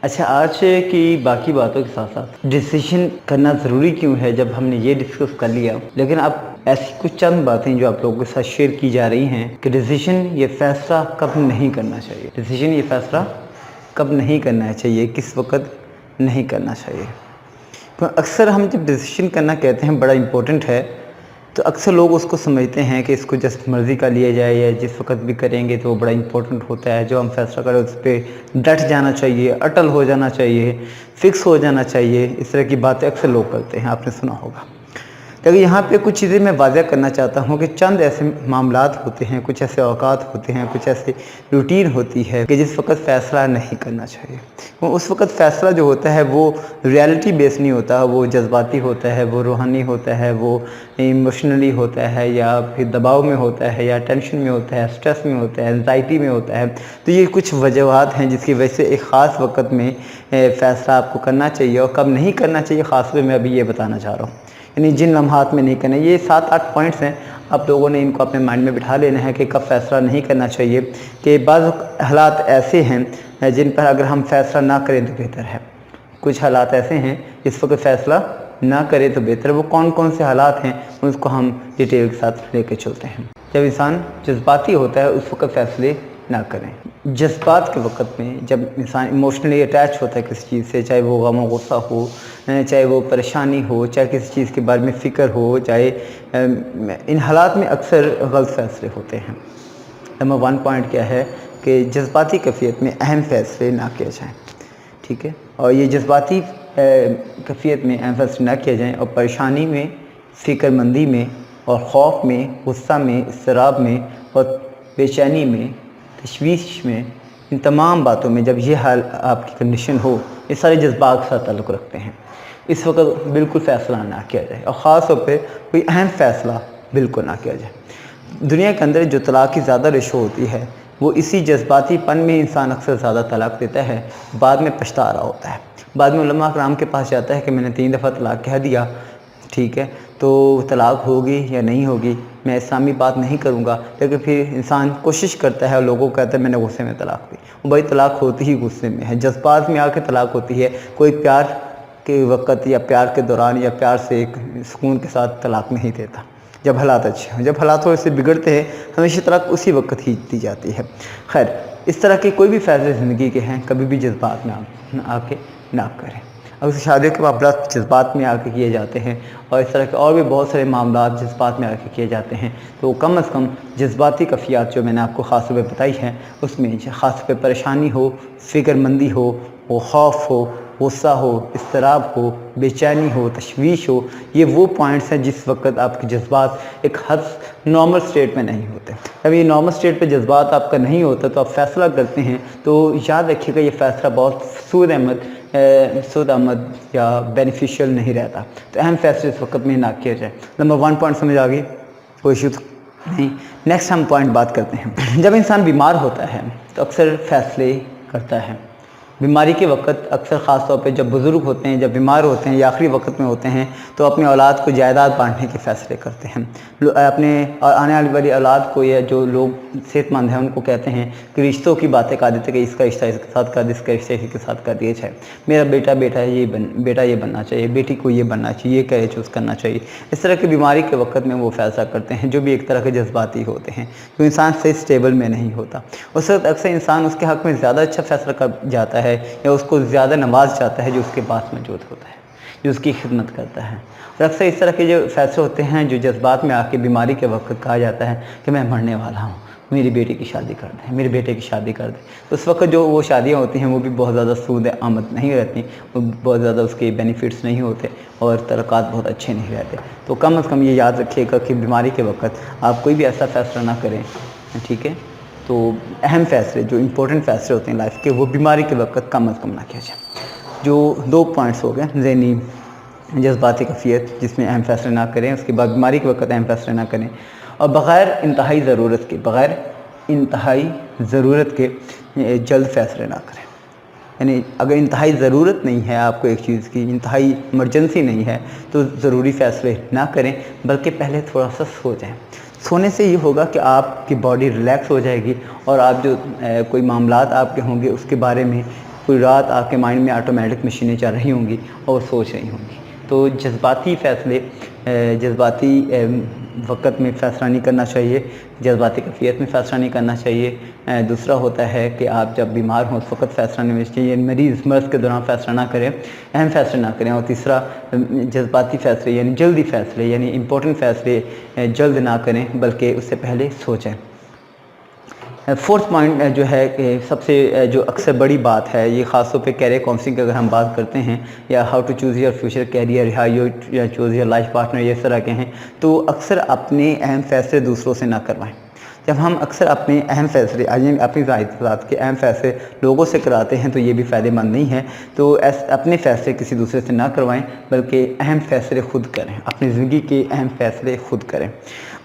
अच्छा, आज की बाकी बातों के साथ साथ डिसीजन करना ज़रूरी क्यों है, जब हमने ये डिस्कस कर लिया, लेकिन अब ऐसी कुछ चंद बातें जो आप लोगों के साथ शेयर की जा रही हैं कि डिसीजन ये फ़ैसला कब नहीं करना चाहिए, डिसीजन ये फ़ैसला कब नहीं करना चाहिए, किस वक्त नहीं करना चाहिए। तो अक्सर हम जब डिसीजन करना कहते हैं बड़ा इम्पोर्टेंट है, तो अक्सर लोग उसको समझते हैं कि इसको जिस मर्ज़ी का लिया जाए या जिस वक्त भी करेंगे तो वो बड़ा इम्पोर्टेंट होता है। जो हम फैसला करें उस पर डट जाना चाहिए, अटल हो जाना चाहिए, फ़िक्स हो जाना चाहिए। इस तरह की बातें अक्सर लोग करते हैं, आपने सुना होगा। लेकिन यहाँ पे कुछ चीज़ें मैं वाज़ह करना चाहता हूँ कि चंद ऐसे मामलात होते हैं, कुछ ऐसे औकात होते हैं, कुछ ऐसे रूटीन होती है कि जिस वक्त फ़ैसला नहीं करना चाहिए। उस वक्त फ़ैसला जो होता है वो रियलिटी बेस नहीं होता, वो जज्बाती होता है, वो रूहानी होता है, वो इमोशनली होता है, या फिर दबाव में होता है, या टेंशन में होता है, स्ट्रेस में होता है, एंजाइटी में होता है। तो ये कुछ वजूहात हैं जिसकी वजह से एक ख़ास वक्त में फ़ैसला आपको करना चाहिए और कब नहीं करना चाहिए, ख़ास तौर मैं अभी ये बताना चाह रहा हूँ। यानी जिन लम्हात में नहीं करना, ये 7-8 पॉइंट्स हैं, आप लोगों ने इनको अपने माइंड में बिठा लेना है कि कब फ़ैसला नहीं करना चाहिए। कि बाज़ हालात ऐसे हैं जिन पर अगर हम फ़ैसला ना करें तो बेहतर है। कुछ हालात ऐसे हैं जिस वक्त फ़ैसला ना करें तो बेहतर है। वो कौन कौन से हालात हैं उसको हम डिटेल के साथ लेके चलते हैं। जब इंसान जज्बाती होता है उस वक्त फ़ैसले ना करें। जज्बात के वक्त में जब इंसान इमोशनली अटैच होता है किसी चीज़ से, चाहे वो गम गुस्सा हो, चाहे वो परेशानी हो, चाहे किसी चीज़ के बारे में फ़िक्र हो, चाहे इन हालात में अक्सर गलत फ़ैसले होते हैं। नंबर 1 पॉइंट क्या है कि जज्बाती कैफियत में अहम फ़ैसले ना किए जाएँ, ठीक है। और ये जज्बाती कैफियत में अहम फ़ैसले ना किए जाएँ और परेशानी में, फ़िक्रमंदी में और ख़ौफ़ में, गुस्सा में, इज़्तिराब में और बेचैनी में, तशवीश में, इन तमाम बातों में जब ये हाल आपकी कंडीशन हो, ये सारे जज्बात के साथ ताल्लुक़ रखते हैं। इस वक्त बिल्कुल फ़ैसला ना किया जाए और ख़ास तौर पे कोई अहम फ़ैसला बिल्कुल ना किया जाए। दुनिया के अंदर जो तलाक़ की ज़्यादा रेशो होती है वो इसी जज्बातीपन में इंसान अक्सर ज़्यादा तलाक़ देता है, बाद में पछता रहा होता है। बाद में उलमा कराम के पास जाता है कि मैंने 3 दफ़ा तलाक़ कह दिया, ठीक है, तो तलाक़ होगी या नहीं होगी, मैं इस्लामी बात नहीं करूँगा। लेकिन फिर इंसान कोशिश करता है और लोगों को कहता है मैंने गुस्से में तलाक़ दी। वो भाई तलाक़ होती ही गुस्से में है, जज्बात में आके तलाक़ होती है। कोई प्यार के वक़्त या प्यार के दौरान या प्यार से एक सुकून के साथ तलाक़ नहीं देता। जब हालात अच्छे हों, जब हालात थोड़े से बिगड़ते हैं, हमेशा तलाक़ उसी वक्त ही दी जाती है। खैर, इस तरह के कोई भी फ़ैसले ज़िंदगी के हैं कभी भी जज्बात में आके ना करें। अक्सर शादियों के मामलात जज्बात में आके किए जाते हैं और इस तरह के और भी बहुत सारे मामलात जज्बात में आके किए जाते हैं। तो कम से कम जज्बाती कैफियत जो मैंने आपको ख़ास तौर पे बताई हैं उसमें ख़ास तौर पे परेशानी हो, फ़िक्रमंदी हो, वो खौफ हो, गुस्सा हो, इज़्तिराब हो, बेचैनी हो, तशवीश हो, ये वो पॉइंट्स हैं जिस वक्त आपके जज्बात एक हद नॉर्मल स्टेट में नहीं होते। जब ये नॉर्मल स्टेट पे जज्बात आपका नहीं होता तो आप फ़ैसला करते हैं तो याद रखिएगा ये फ़ैसला बहुत सूद आमद या बेनिफिशियल नहीं रहता। तो अहम फ़ैसले इस वक्त में ना किया जाए। नंबर 1 पॉइंट समझ आ गई, कोई इशू नहीं। नेक्स्ट हम पॉइंट बात करते हैं। जब इंसान बीमार होता है तो अक्सर फ़ैसले करता है। बीमारी के वक्त अक्सर ख़ास तौर पे जब बुज़ुर्ग होते हैं, जब बीमार होते हैं या आखिरी वक्त में होते हैं तो अपनी औलाद को जायदाद बांटने के फ़ैसले करते हैं। अपने आने वाली औलाद को या जो लोग सेहतमंद हैं उनको कहते हैं कि रिश्तों की बातें कर देते कि इसका रिश्ता इसके साथ कर दे, इसका रिश्ता इसके साथ कर दिया जाए, मेरा बेटा ये बनना चाहिए, बेटी को ये बनना चाहिए, ये कैरियर चूज़ करना चाहिए। इस तरह की बीमारी के वक्त में वो फ़ैसला करते हैं जो भी एक तरह के जज्बाती होते हैं, जो इंसान सही स्टेबल में नहीं होता। उस वक्त अक्सर इंसान उसके हक़ में ज़्यादा अच्छा फ़ैसला कर जाता है या उसको ज़्यादा नवाज जाता है जो उसके पास मौजूद होता है, जो उसकी खिदमत करता है। और अक्सर इस तरह के जो फ़ैसले होते हैं जो जज्बात में आके बीमारी के वक्त कहा जाता है कि मैं मरने वाला हूँ, मेरी बेटी की शादी कर दें, मेरे बेटे की शादी कर दें। तो उस वक्त जो वो शादियाँ होती हैं वो भी बहुत ज़्यादा सूद आमद नहीं रहती, वो बहुत ज़्यादा उसके बेनिफिट्स नहीं होते और तलक़ात बहुत अच्छे नहीं रहते। तो कम से कम ये याद रखिएगा कि बीमारी के वक्त आप कोई भी ऐसा फ़ैसला ना करें, ठीक है। तो अहम फ़ैसले जो इम्पोर्टेंट फ़ैसले होते हैं लाइफ के वो बीमारी के वक्त कम से कम ना किया जाए। जो 2 पॉइंट्स हो गए, ज़हनी जज्बाती कैफियत जिसमें अहम फ़ैसले ना करें, उसके बाद बीमारी के वक्त अहम फ़ैसले ना करें और बग़ैर इंतहाई ज़रूरत के जल्द फ़ैसले ना करें। यानी अगर इंतहाई ज़रूरत नहीं है आपको एक चीज़ की, इंतहाई इमरजेंसी नहीं है तो ज़रूरी फ़ैसले ना करें, बल्कि पहले थोड़ा सा सो जाएं। सोने से ये होगा कि आपकी बॉडी रिलैक्स हो जाएगी और आप जो कोई मामलात आपके होंगे उसके बारे में पूरी रात आपके माइंड में ऑटोमेटिक मशीनें चल रही होंगी और सोच रही होंगी। तो जज्बाती फ़ैसले जज्बाती वक़्त में फ़ैसला नहीं करना चाहिए, जज्बाती कैफियत में फ़ैसला नहीं करना चाहिए। दूसरा होता है कि आप जब बीमार हों उस वक़्त फ़ैसला नहीं लेना चाहिए, मर्ज़ के दौरान फ़ैसला ना करें, अहम फ़ैसले ना करें। और तीसरा जज्बाती फ़ैसले यानी जल्दी फ़ैसले यानी इम्पोर्टेंट फ़ैसले जल्द ना करें, बल्कि उससे पहले सोचें। फोर्थ पॉइंट जो है कि सबसे जो अक्सर बड़ी बात है, ये ख़ास तौर पे कैरियर काउंसलिंग की अगर हम बात करते हैं या how to choose your future career, how you choose your life partner, ये तरह के हैं, तो अक्सर अपने अहम फ़ैसले दूसरों से ना करवाएं। जब हम अक्सर अपने अहम फ़ैसले अपनी ज़ात के अहम फ़ैसले लोगों से कराते हैं तो ये भी फ़ायदेमंद नहीं है। तो अपने फ़ैसले किसी दूसरे से ना करवाएं, बल्कि अहम फ़ैसले खुद करें, अपनी ज़िंदगी के अहम फ़ैसले खुद करें।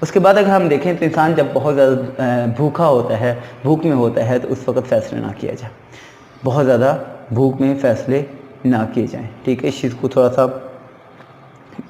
उसके बाद अगर हम देखें तो इंसान जब बहुत ज़्यादा भूखा होता है, भूख में होता है, तो उस वक़्त फ़ैसले ना किया जाए। बहुत ज़्यादा भूख में फ़ैसले ना किए जाएँ, ठीक है। इस चीज़ को थोड़ा सा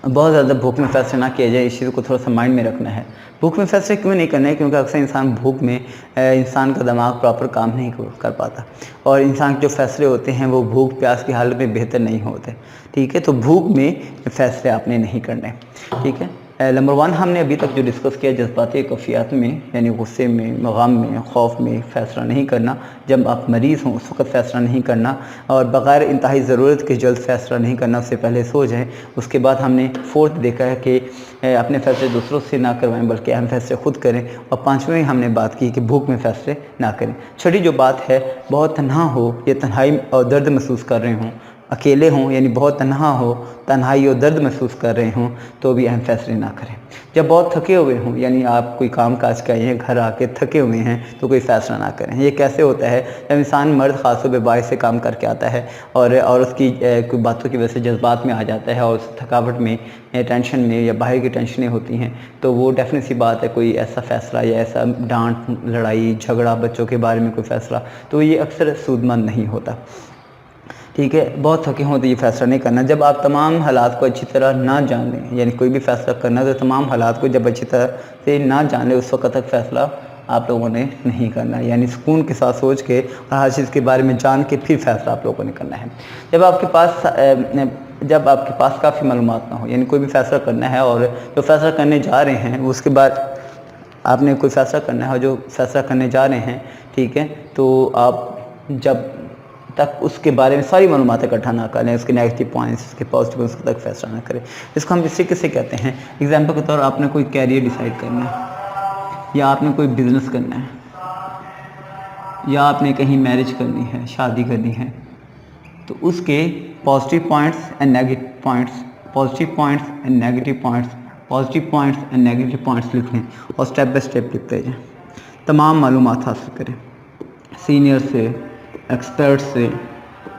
बहुत ज़्यादा भूख में फ़ैसले ना किया जाए, इस चीज़ को थोड़ा सा माइंड में रखना है। भूख में फ़ैसले क्यों नहीं करना है? क्योंकि अक्सर इंसान भूख में इंसान का दिमाग प्रॉपर काम नहीं कर पाता, और इंसान के जो फ़ैसले होते हैं वो भूख प्यास की हालत में बेहतर नहीं होते, ठीक है। तो भूख में फ़ैसले आपने नहीं करने, ठीक है। नंबर 1 हमने अभी तक जो डिस्कस किया, जज्बाती कैफियत में यानी गुस्से में, गम में, खौफ में फ़ैसला नहीं करना, जब आप मरीज़ हों उस वक़्त फ़ैसला नहीं करना, और बग़ैर इंतहाई ज़रूरत के जल्द फ़ैसला नहीं करना, उससे पहले सोच जाएँ। उसके बाद हमने फोर्थ देखा है कि अपने फ़ैसले दूसरों से ना करवाएं, बल्कि अहम फ़ैसले खुद करें। और 5वें हमने बात की कि भूख में फ़ैसले ना करें। छठी जो बात है, बहुत तन्हा हो या तन्हाई और दर्द महसूस कर रहे हों, अकेले हों यानी बहुत तन्हा हो, तन्हाई और दर्द महसूस कर रहे हों, तो भी अहम फ़ैसले ना करें। जब बहुत थके हुए हों यानी आप कोई काम काज के आए हैं, घर आके थके हुए हैं, तो कोई फ़ैसला ना करें। ये कैसे होता है? जब इंसान मर्द ख़ास तौर पे बाहर से काम करके आता है और उसकी कोई बातों की वजह से जज्बात में आ जाता है और उस थकावट में, टेंशन में या बाहर की टेंशनें होती हैं, तो वो डेफिनेट सी बात है कोई ऐसा फ़ैसला या ऐसा डांट, लड़ाई, झगड़ा, बच्चों के बारे में कोई फ़ैसला, तो ये अक्सर सूदमंद नहीं होता, ठीक है। बहुत थके हों तो ये फ़ैसला नहीं करना। जब आप तमाम हालात को अच्छी तरह ना जान लें, यानी कोई भी फ़ैसला करना तो तमाम हालात को जब अच्छी तरह से ना जान लें, उस वक़्त तक फ़ैसला आप लोगों ने नहीं करना, यानी सुकून के साथ सोच के और हर चीज़ के बारे में जान के फिर फ़ैसला आप लोगों ने करना है। जब आपके पास काफ़ी मालूमात ना हो, यानी कोई भी फ़ैसला करना है और जो फ़ैसला करने जा रहे हैं उसके बाद आपने कोई फ़ैसला करना है और जो फ़ैसला करने जा रहे हैं, ठीक है, तो आप जब तक उसके बारे में सारी मालूमात इकट्ठा ना कर लें, उसके नेगेटिव पॉइंट्स, उसके पॉजिटिव, उसके तक फ़ैसला ना करें। इसको हम इसी किसे कहते हैं? एग्जाम्पल के तौर पर आपने कोई कैरियर डिसाइड करना है, या आपने कोई बिज़नेस करना है, या आपने कहीं मैरिज करनी है, शादी करनी है, तो उसके positive points and negative points, positive points and negative points, positive points and negative points लिख लें और स्टेप बाय स्टेप लिखते जाएँ। तमाम मालूमात हासिल करें सीनियर से, एक्सपर्ट से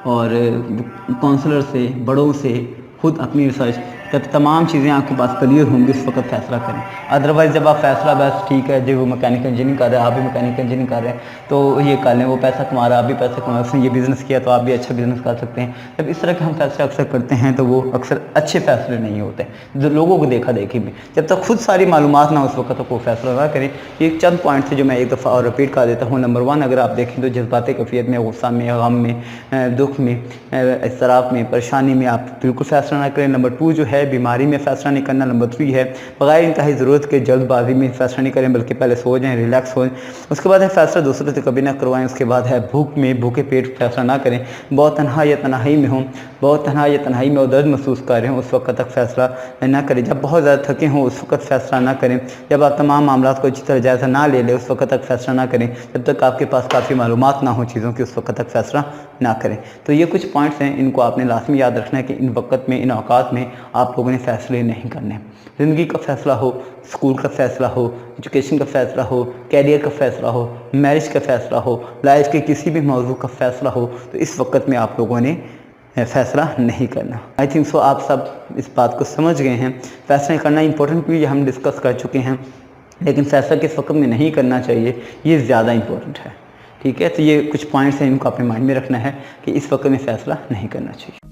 और काउंसलर से, बड़ों से, खुद अपनी रिसर्च। जब तमाम चीज़ें आपके पास क्लियर होंगी उस वक्त फ़ैसला करें। अदरवाइज़ जब आप फ़ैसला बस ठीक है जी वो मैकेनिकल इंजीनियरिंग कर रहे हैं, आप भी मैकेनिकल इंजीनियरिंग कर रहे हैं तो ये कर लें, वो पैसा कमा रहा है, आप भी पैसा कमा रहे हैं, उसने ये बिज़नेस किया तो आप भी अच्छा बिज़नेस कर सकते हैं। जब इस तरह के हम फ़ैसले अक्सर करते हैं तो वो अक्सर अच्छे फ़ैसले नहीं होते, जो लोगों को देखा देखी में। जब तक खुद सारी मालूमात ना उस वक्त तक वो फ़ैसला ना करें। ये चंद पॉइंट्स है जो मैं एक दफ़ा और रिपीट कर देता हूँ। नंबर 1 अगर आप देखें तो जज्बाती कैफियत में, गुस्सा में, गम में, दुख में, इज़्तिराब में, परेशानी में आप बिल्कुल फ़ैसला ना करें। नंबर 2 जो है बीमारी में फ़ैसला नहीं करना। नंबर 3 है बग़ैर इंतहाई ज़रूरत के जल्दबाजी में फ़ैसला नहीं करें, बल्कि पहले सो जाएँ, रिलैक्स हो जाएँ। उसके बाद है फ़ैसला दूसरों से कभी ना करवाएं। उसके बाद है भूखे पेट फ़ैसला ना करें। बहुत तन्हा या तन्हाई में हों, बहुत तन्हा या तन्हाई में दर्द महसूस कर रहे हों, उस वक्त तक फ़ैसला ना करें। जब बहुत ज़्यादा थके हों उस वक्त फ़ैसला ना करें। जब आप तमाम मामलात को अच्छी तरह जायज़ा ना ले लें उस वक्त तक फ़ैसला ना करें। जब तक आपके पास काफ़ी मालूमात ना हो चीज़ों की उस वक्त तक फ़ैसला ना करें। तो ये कुछ पॉइंट्स हैं, इनको आपने लाज़मी याद रखना है कि इन वक्त में, इन औकात में आप लोगों ने फ़ैसले नहीं करने। ज़िंदगी का फ़ैसला हो, स्कूल का फ़ैसला हो, एजुकेशन का फ़ैसला हो, कैरियर का फ़ैसला हो, मैरिज का फ़ैसला हो, लाइफ के किसी भी मौजू का फ़ैसला हो, तो इस वक्त में आप लोगों ने फ़ैसला नहीं करना। आई थिंक सो आप सब इस बात को समझ गए हैं। फ़ैसला करना इंपॉर्टेंट भी हम डिस्कस कर चुके हैं, लेकिन फ़ैसला किस वक्त में नहीं करना चाहिए ये ज़्यादा इंपॉर्टेंट है, ठीक है। तो ये कुछ पॉइंट्स हैं, इनको अपने माइंड में रखना है कि इस वक्त में फ़ैसला नहीं करना चाहिए।